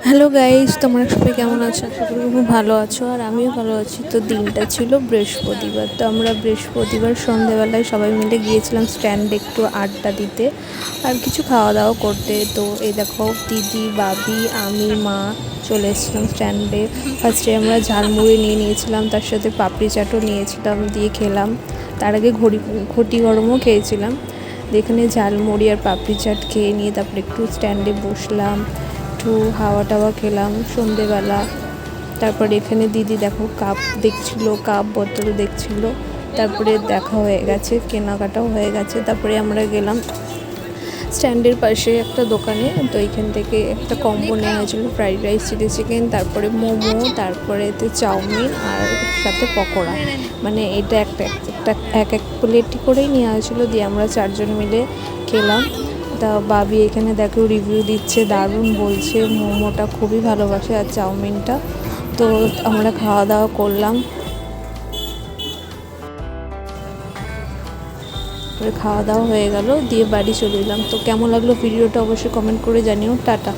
Hello guys, তোমরা সবাই কেমন আছো? আশা করি খুব ভালো আছো আর আমিও ভালো আছি। তো দিনটা ছিল বৃহস্পতিবার। তো আমরা বৃহস্পতিবার সন্ধেবেলায় সবাই মিলে গিয়েছিলাম স্ট্যান্ডে একটু আড্ডা দিতে আর কিছু খাওয়া দাওয়া করতে। তো এই দেখো দিদি, বাবি, আমি, মা চলে এসেছিলাম স্ট্যান্ডে। ফার্স্টে আমরা ঝালমুড়ি নিয়ে নিয়েছিলাম, তার সাথে পাপড়ি চাটও নিয়েছিলাম, দিয়ে খেলাম। তার আগে ঘটি গরমও খেয়েছিলাম। এখানে ঝালমুড়ি আর পাপড়ি চাট খেয়ে নিয়ে তারপরে একটু স্ট্যান্ডে বসলাম, একটু হাওয়া টাওয়া খেলাম সন্ধেবেলা। তারপরে এখানে দিদি দেখো কাপ দেখছিল, কাপ বোতল দেখছিল। তারপরে দেখা হয়ে গেছে, কেনাকাটাও হয়ে গেছে। তারপরে আমরা গেলাম স্ট্যান্ডের পাশে একটা দোকানে। তো এইখান থেকে একটা কম্বো নেওয়া হয়েছিল, ফ্রাইড রাইস, চিলি চিকেন, তারপরে মোমো, তারপরে এতে চাউমিন আর সাথে পকোড়া। মানে এটা একটা এক এক প্লেট করেই নেওয়া হয়েছিলো, দিয়ে আমরা চারজন মিলে খেলাম। তা বাবি এখানে দেখো রিভিউ দিচ্ছে, দারুণ বলছে, মোমোটা খুবই ভালোবাসে আর চাউমিনটা। তো আমরা খাওয়া দাওয়া করলাম, খাওয়া দাওয়া হয়ে গেল, দিয়ে বাড়ি চলে এলাম। তো কেমন লাগলো ভিডিওটা অবশ্যই কমেন্ট করে জানিও। টাটা।